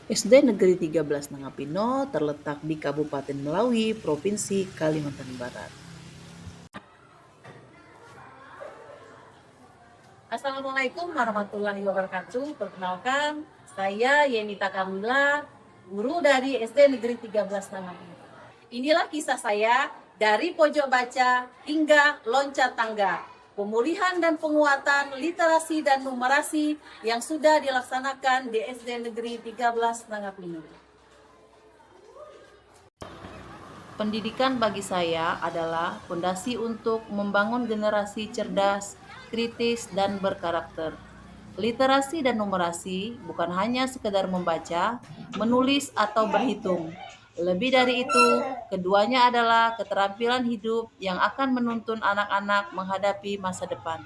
SD Negeri 13 Nangapino terletak di Kabupaten Melawi, Provinsi Kalimantan Barat. Assalamualaikum warahmatullahi wabarakatuh. Perkenalkan, saya Yenita Kamila, guru dari SD Negeri 13 Nangapino. Inilah kisah saya dari pojok baca hingga loncat tangga. Pemulihan dan penguatan literasi dan numerasi yang sudah dilaksanakan di SD Negeri 13 Nangapino. Pendidikan bagi saya adalah fondasi untuk membangun generasi cerdas, kritis, dan berkarakter. Literasi dan numerasi bukan hanya sekedar membaca, menulis, atau berhitung. Lebih dari itu, keduanya adalah keterampilan hidup yang akan menuntun anak-anak menghadapi masa depan.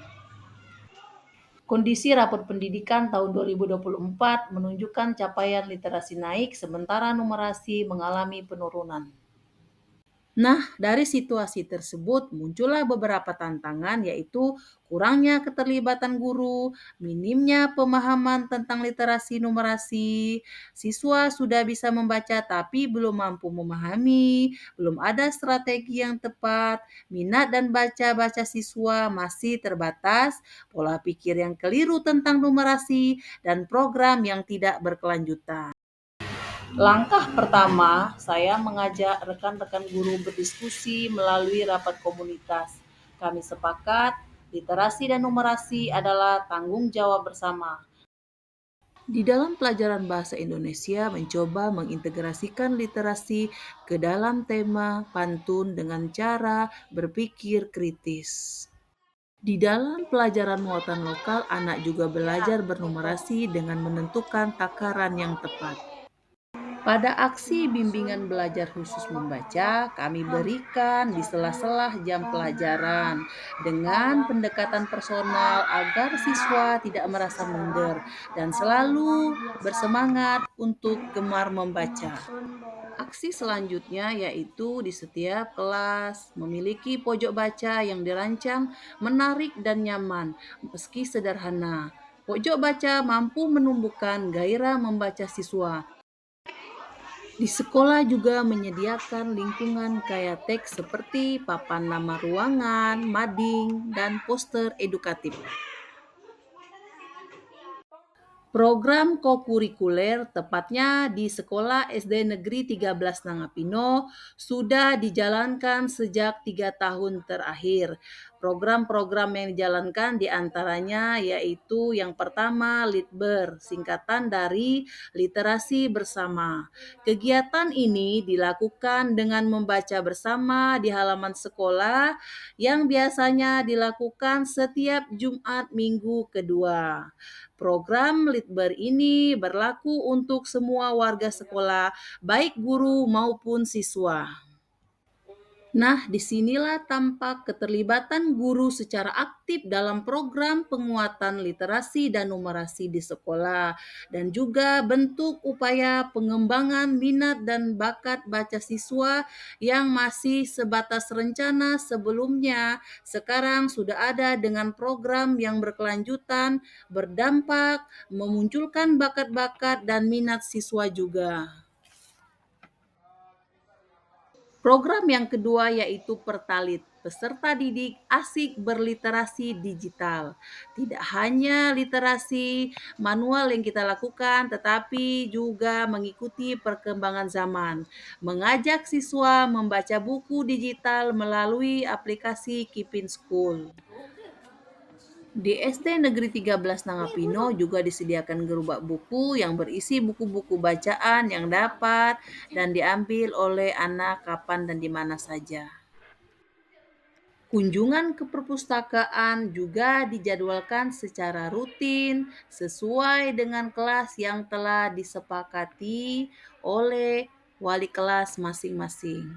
Kondisi rapor pendidikan tahun 2024 menunjukkan capaian literasi naik sementara numerasi mengalami penurunan. Nah, dari situasi tersebut muncullah beberapa tantangan, yaitu kurangnya keterlibatan guru, minimnya pemahaman tentang literasi numerasi, siswa sudah bisa membaca tapi belum mampu memahami, belum ada strategi yang tepat, minat dan baca-baca siswa masih terbatas, pola pikir yang keliru tentang numerasi, dan program yang tidak berkelanjutan. Langkah pertama, saya mengajak rekan-rekan guru berdiskusi melalui rapat komunitas. Kami sepakat, literasi dan numerasi adalah tanggung jawab bersama. Di dalam pelajaran bahasa Indonesia mencoba mengintegrasikan literasi ke dalam tema pantun dengan cara berpikir kritis. Di dalam pelajaran muatan lokal, anak juga belajar bernumerasi dengan menentukan takaran yang tepat. Pada aksi bimbingan belajar khusus membaca, kami berikan di sela-sela jam pelajaran dengan pendekatan personal agar siswa tidak merasa minder dan selalu bersemangat untuk gemar membaca. Aksi selanjutnya yaitu di setiap kelas memiliki pojok baca yang dirancang menarik dan nyaman meski sederhana. Pojok baca mampu menumbuhkan gairah membaca siswa. Di sekolah juga menyediakan lingkungan kaya teks seperti papan nama ruangan, mading, dan poster edukatif. Program kokurikuler, tepatnya di Sekolah SD Negeri 13 Nangapino, sudah dijalankan sejak 3 tahun terakhir. Program-program yang dijalankan diantaranya yaitu yang pertama Litber, singkatan dari Literasi Bersama. Kegiatan ini dilakukan dengan membaca bersama di halaman sekolah yang biasanya dilakukan setiap Jumat minggu kedua. Program Litber ini berlaku untuk semua warga sekolah, baik guru maupun siswa. Nah, disinilah tampak keterlibatan guru secara aktif dalam program penguatan literasi dan numerasi di sekolah, dan juga bentuk upaya pengembangan minat dan bakat baca siswa yang masih sebatas rencana sebelumnya, sekarang sudah ada dengan program yang berkelanjutan, berdampak, memunculkan bakat-bakat dan minat siswa juga. Program yang kedua yaitu Pertalit, peserta didik asik berliterasi digital. Tidak hanya literasi manual yang kita lakukan, tetapi juga mengikuti perkembangan zaman. Mengajak siswa membaca buku digital melalui aplikasi Kipin School. Di SD Negeri 13 Nangapino juga disediakan gerobak buku yang berisi buku-buku bacaan yang dapat dan diambil oleh anak kapan dan di mana saja. Kunjungan ke perpustakaan juga dijadwalkan secara rutin sesuai dengan kelas yang telah disepakati oleh wali kelas masing-masing.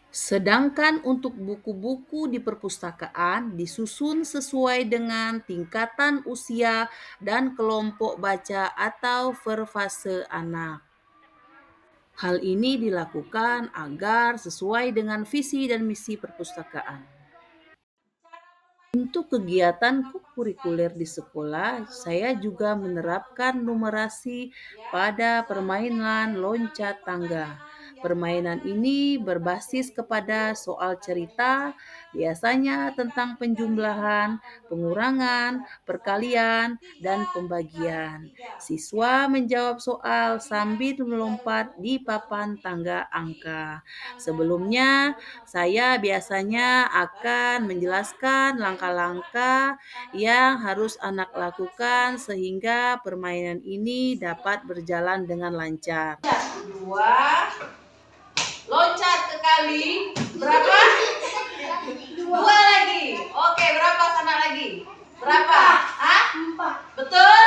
Sedangkan untuk buku-buku di perpustakaan disusun sesuai dengan tingkatan usia dan kelompok baca atau per-fase anak. Hal ini dilakukan agar sesuai dengan visi dan misi perpustakaan. Untuk kegiatan kurikuler di sekolah, saya juga menerapkan numerasi pada permainan loncat tangga. Permainan ini berbasis kepada soal cerita, biasanya tentang penjumlahan, pengurangan, perkalian, dan pembagian. Siswa menjawab soal sambil melompat di papan tangga angka. Sebelumnya, saya biasanya akan menjelaskan langkah-langkah yang harus anak lakukan sehingga permainan ini dapat berjalan dengan lancar. Dua, loncat ke kali, berapa? Dua lagi. Oke, berapa sana lagi? Berapa? Hah? Betul?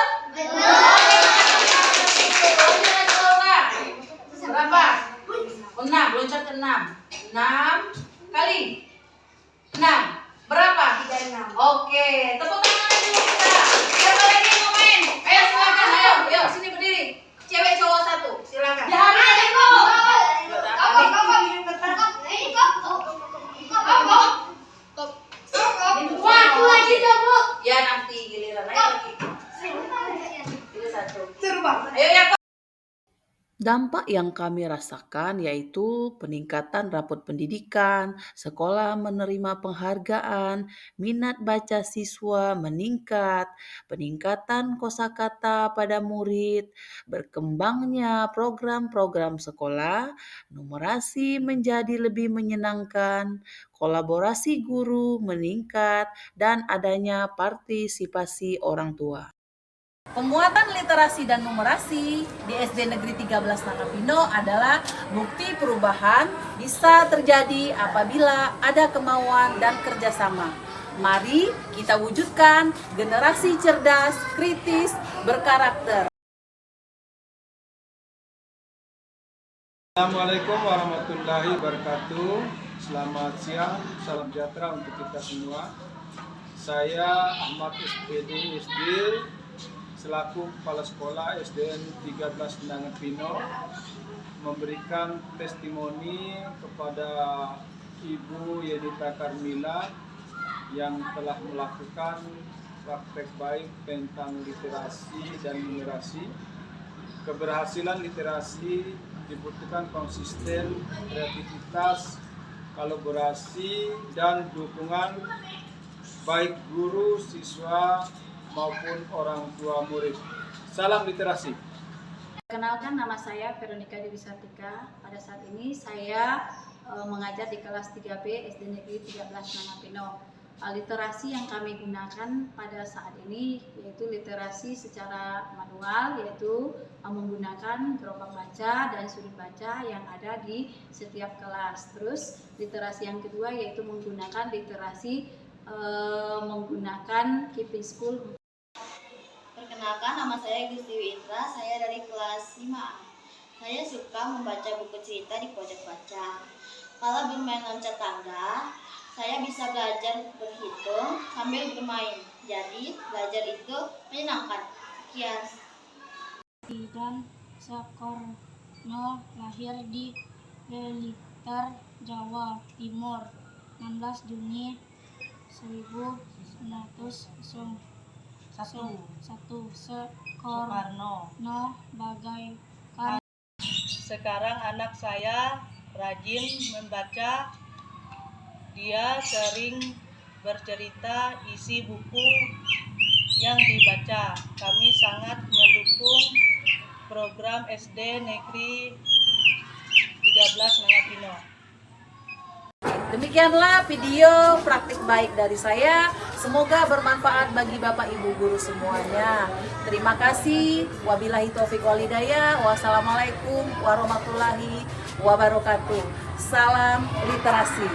Berapa? 6, loncat ke 6. 6 kali 6. Berapa? 36. Oke, tepuk tangan dulu kita. Siapa lagi yang mau main? Ayo silakan, ayo, yuk sini berdiri. Cewek cowok satu, silakan. Ya nanti giliran lagi. Ini satu. Ayo ya. Dampak yang kami rasakan yaitu peningkatan rapot pendidikan, sekolah menerima penghargaan, minat baca siswa meningkat, peningkatan kosakata pada murid, berkembangnya program-program sekolah, numerasi menjadi lebih menyenangkan, kolaborasi guru meningkat, dan adanya partisipasi orang tua. Penguatan literasi dan numerasi di SD Negeri 13 Nangapino adalah bukti perubahan bisa terjadi apabila ada kemauan dan kerjasama. Mari kita wujudkan generasi cerdas, kritis, berkarakter. Assalamualaikum warahmatullahi wabarakatuh. Selamat siang, salam sejahtera untuk kita semua. Saya Ahmad SPD SD selaku Kepala Sekolah SDN 13 Nangapino memberikan testimoni kepada Ibu Yenita Karmila yang telah melakukan praktek baik tentang literasi dan numerasi. Keberhasilan literasi dibutuhkan konsisten, kreativitas, kolaborasi, dan dukungan baik guru, siswa, maupun orang tua murid. Salam literasi. Kenalkan, nama saya Veronica Dewi Sartika. Pada saat ini saya mengajar di kelas 3B SD Negeri 13 Nangapino. Literasi yang kami gunakan pada saat ini yaitu literasi secara manual, yaitu menggunakan gerobak baca dan sudut baca yang ada di setiap kelas. Terus literasi yang kedua yaitu menggunakan literasi menggunakan keeping school. Perkenalkan, nama saya Gusti Indra, saya dari kelas 5A. Saya suka membaca buku cerita di pojok baca. Kalau bermain loncat tangga, saya bisa belajar berhitung sambil bermain. Jadi, belajar itu menyenangkan. Sekian. Dan Soekarno lahir di Blitar, Jawa Timur, 16 Juni 1901. Soekarno bagaikan. Sekarang anak saya rajin membaca. Dia sering bercerita isi buku yang dibaca. Kami sangat mendukung program SD Negeri 13 Nangapino. Demikianlah video praktik baik dari saya. Semoga bermanfaat bagi Bapak Ibu guru semuanya. Terima kasih. Wabillahi taufiq wal hidayah. Wassalamualaikum warahmatullahi wabarakatuh. Salam literasi.